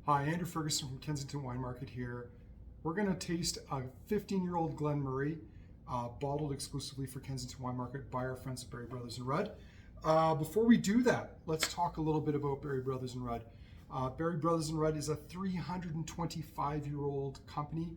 Hi, Andrew Ferguson from Kensington Wine Market here. We're going to taste a 15-year-old Glen Moray, bottled exclusively for Kensington Wine Market by our friends at Berry Brothers and Rudd. Before we do that, let's talk a little bit about Berry Brothers and Rudd. Berry Brothers and Rudd is a 325-year-old company,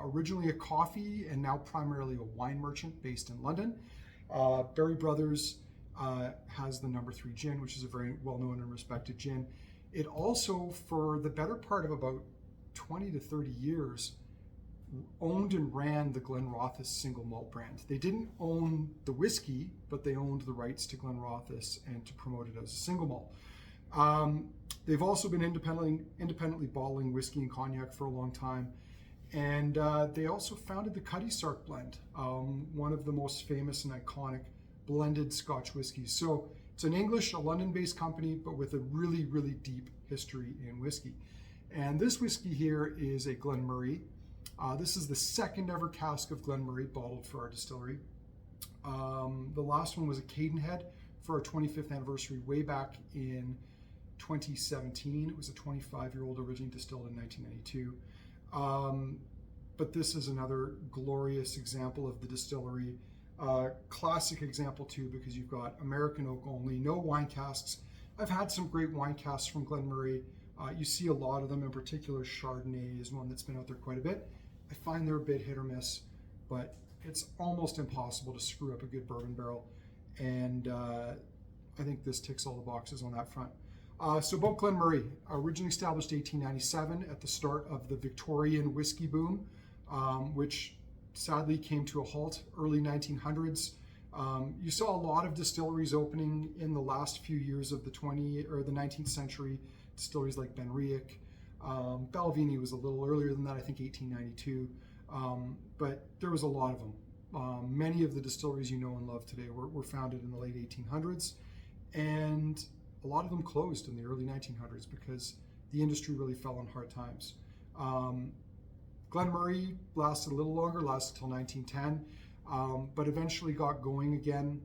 originally a coffee and now primarily a wine merchant based in London. Berry Brothers has the number 3 gin, which is a very well-known and respected gin. It also, for the better part of about 20 to 30 years, owned and ran the Glenrothes single malt brand. They didn't own the whiskey, but they owned the rights to Glenrothes and to promote it as a single malt. They've also been independently bottling whiskey and cognac for a long time. And they also founded the Cutty Sark blend, one of the most famous and iconic blended Scotch whiskeys. So it's an English, a London-based company, but with a really, really deep history in whiskey. And this whiskey here is a Glen Moray. This is the second ever cask of Glen Moray bottled for our distillery. The last one was a Cadenhead for our 25th anniversary way back in 2017. It was a 25-year-old, originally distilled in 1992. But this is another glorious example of the distillery. Classic example too, because you've got American oak only, no wine casks. I've had some great wine casks from Glen Moray. You see a lot of them, in particular Chardonnay is one that's been out there quite a bit. I find they're a bit hit or miss, but it's almost impossible to screw up a good bourbon barrel. And I think this ticks all the boxes on that front. So about Glen Moray, originally established 1897 at the start of the Victorian whiskey boom, which sadly came to a halt early 1900s. You saw a lot of distilleries opening in the last few years of the 19th century. Distilleries like Benriach. Balvenie was a little earlier than that, I think 1892. But there was a lot of them. Many of the distilleries you know and love today were founded in the late 1800s, and a lot of them closed in the early 1900s because the industry really fell on hard times. Glen Moray lasted a little longer, lasted until 1910, but eventually got going again.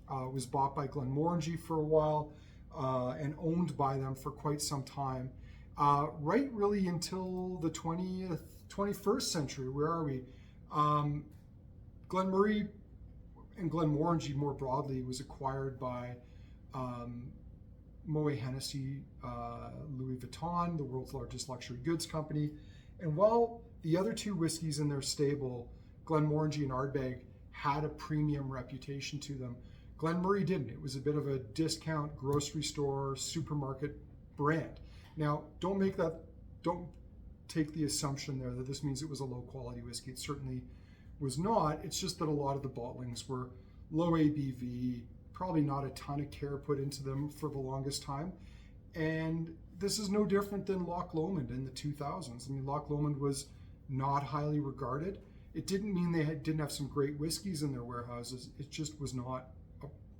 Was bought by Glenmorangie for a while and owned by them for quite some time, right really until the 21st century. Where are we? Glen Moray and Glenmorangie more broadly was acquired by Moët Hennessy, Louis Vuitton, the world's largest luxury goods company. And while the other two whiskeys in their stable, Glenmorangie and Ardbeg, had a premium reputation to them, Glen Moray didn't. It was a bit of a discount grocery store, supermarket brand. Now, don't take the assumption there that this means it was a low quality whiskey. It certainly was not. It's just that a lot of the bottlings were low ABV, probably not a ton of care put into them for the longest time. And this is no different than Loch Lomond in the 2000s. I mean, Loch Lomond was not highly regarded. It didn't mean they didn't have some great whiskeys in their warehouses. It just was not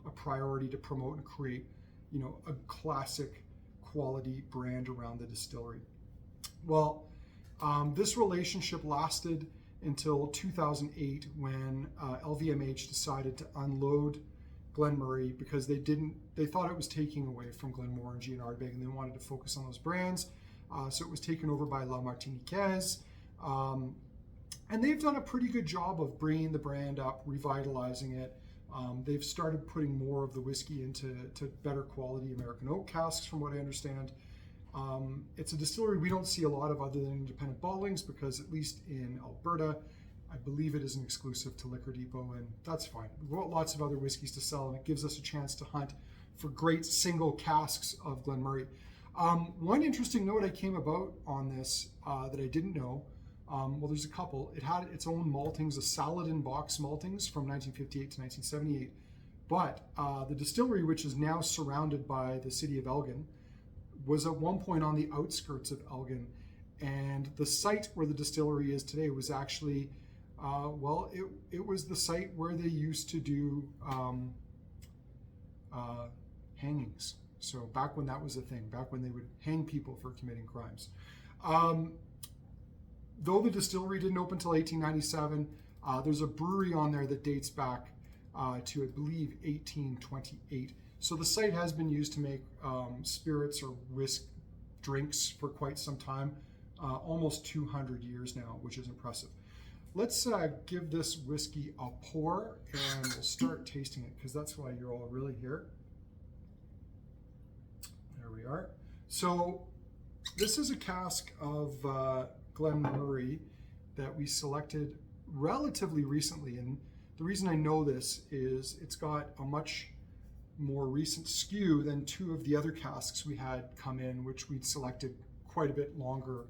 a priority to promote and create, a classic quality brand around the distillery. Well, this relationship lasted until 2008 when LVMH decided to unload Glen Moray because they thought it was taking away from Glenmorangie and Ardbeg, and they wanted to focus on those brands. So it was taken over by La Martiniquaise. And they've done a pretty good job of bringing the brand up, revitalizing it. They've started putting more of the whiskey into better quality American oak casks, from what I understand. It's a distillery we don't see a lot of other than independent bottlings because, at least in Alberta, I believe it is an exclusive to Liquor Depot, and that's fine. We've got lots of other whiskeys to sell, and it gives us a chance to hunt for great single casks of Glen Moray. One interesting note I came about on this that I didn't know, well, there's a couple. It had its own maltings, a Saladin box maltings from 1958 to 1978. But the distillery, which is now surrounded by the city of Elgin, was at one point on the outskirts of Elgin. And the site where the distillery is today was actually, it was the site where they used to do hangings. So back when that was a thing, back when they would hang people for committing crimes. Though the distillery didn't open until 1897, there's a brewery on there that dates back to, I believe, 1828. So the site has been used to make spirits or drinks for quite some time, almost 200 years now, which is impressive. Let's give this whiskey a pour, and we'll start tasting it, because that's why you're all really here. There we are. So this is a cask of Glen Moray that we selected relatively recently, and the reason I know this is it's got a much more recent skew than two of the other casks we had come in, which we'd selected quite a bit longer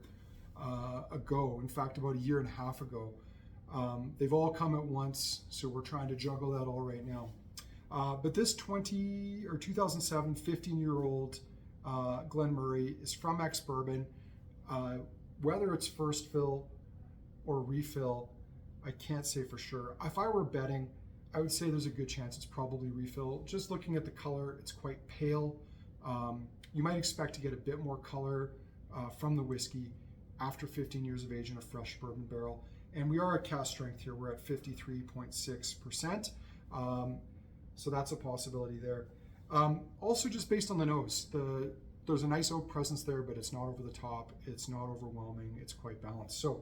ago. In fact, about a year and a half ago. They've all come at once, so we're trying to juggle that all right now. But this 2007 15-year-old Glen Moray is from ex-bourbon. Whether it's first fill or refill, I can't say for sure. If I were betting, I would say there's a good chance it's probably refill. Just looking at the color, it's quite pale. You might expect to get a bit more color from the whiskey after 15 years of age in a fresh bourbon barrel. And we are at cask strength here. We're at 53.6%. So that's a possibility there. Also, just based on the nose, there's a nice oak presence there, but it's not over the top. It's not overwhelming. It's quite balanced. So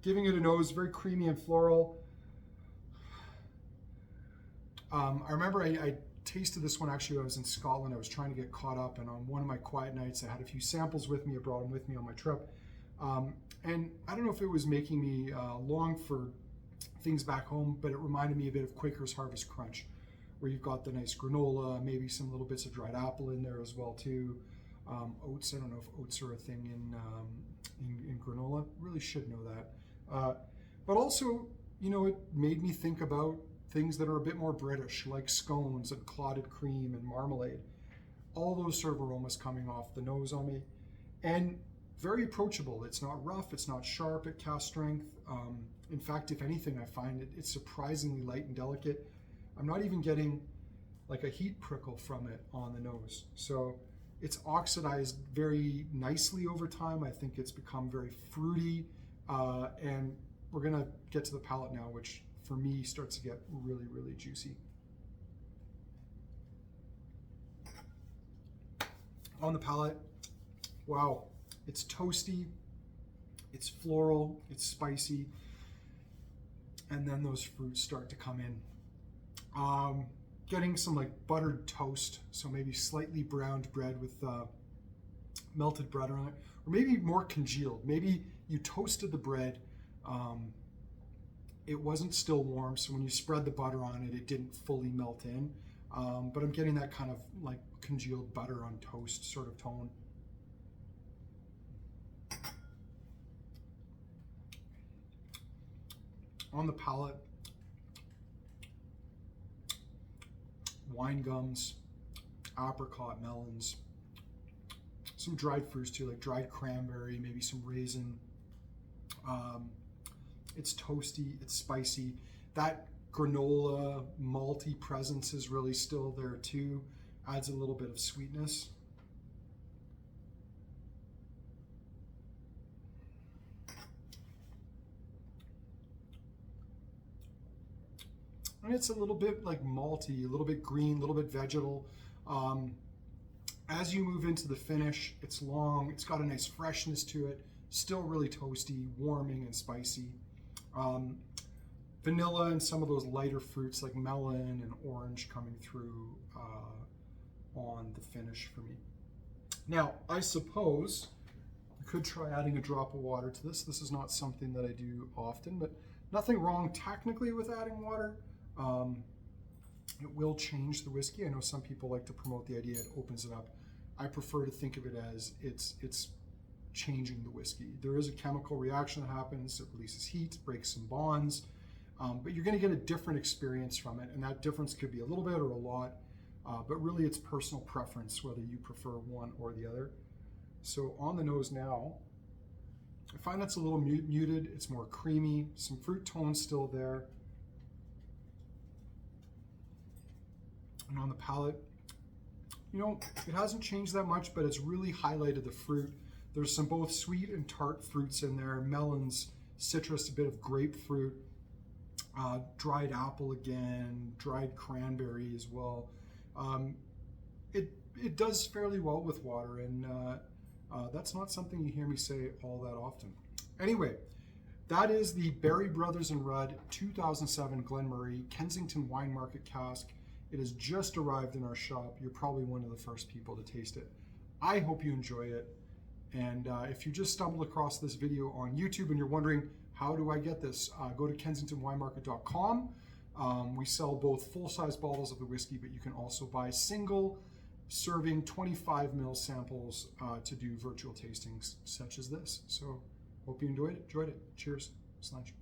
giving it a nose, very creamy and floral. I remember I tasted this one actually when I was in Scotland. I was trying to get caught up, and on one of my quiet nights, I had a few samples with me. I brought them with me on my trip. And I don't know if it was making me long for things back home, but it reminded me a bit of Quaker's Harvest Crunch, where you've got the nice granola, maybe some little bits of dried apple in there as well too. Oats, I don't know if oats are a thing in granola. Really should know that. But also, you know, it made me think about things that are a bit more British, like scones and clotted cream and marmalade. All those sort of aromas coming off the nose on me. And very approachable. It's not rough, it's not sharp at cask strength. In fact, if anything, I find it's surprisingly light and delicate. I'm not even getting like a heat prickle from it on the nose. So it's oxidized very nicely over time. I think it's become very fruity. And we're gonna get to the palate now, which for me starts to get really, really juicy. On the palate, wow. It's toasty, it's floral, it's spicy, and then those fruits start to come in. Getting some like buttered toast, so maybe slightly browned bread with melted butter on it, or maybe more congealed. Maybe you toasted the bread, it wasn't still warm, so when you spread the butter on it, it didn't fully melt in. But I'm getting that kind of like congealed butter on toast sort of tone. On the palate, wine gums, apricot, melons, some dried fruits too, like dried cranberry, maybe some raisin. It's toasty, it's spicy. That granola malty presence is really still there too, adds a little bit of sweetness. And it's a little bit like malty, a little bit green, a little bit vegetal. As you move into the finish, it's long, it's got a nice freshness to it, still really toasty, warming and spicy. Vanilla and some of those lighter fruits like melon and orange coming through on the finish for me. Now, I suppose I could try adding a drop of water to this. This is not something that I do often, but nothing wrong technically with adding water. It will change the whiskey. I know some people like to promote the idea it opens it up. I prefer to think of it as it's changing the whiskey. There is a chemical reaction that happens. It releases heat, breaks some bonds, but you're going to get a different experience from it, and that difference could be a little bit or a lot, but really it's personal preference whether you prefer one or the other. So on the nose now, I find that's a little muted. It's more creamy, some fruit tones still there. And on the palate, you know, it hasn't changed that much, but it's really highlighted the fruit. There's some both sweet and tart fruits in there, melons, citrus, a bit of grapefruit, dried apple again, dried cranberry as well. It does fairly well with water, and That's not something you hear me say all that often. Anyway, that is the Berry Brothers and Rudd 2007 Glen Moray Kensington Wine Market cask. It has just arrived in our shop. You're probably one of the first people to taste it. I hope you enjoy it. And if you just stumbled across this video on YouTube and you're wondering, how do I get this? Go to kensingtonwinemarket.com. We sell both full-size bottles of the whiskey, but you can also buy single serving 25 ml samples to do virtual tastings such as this. So hope you enjoyed it. Cheers. Slanch.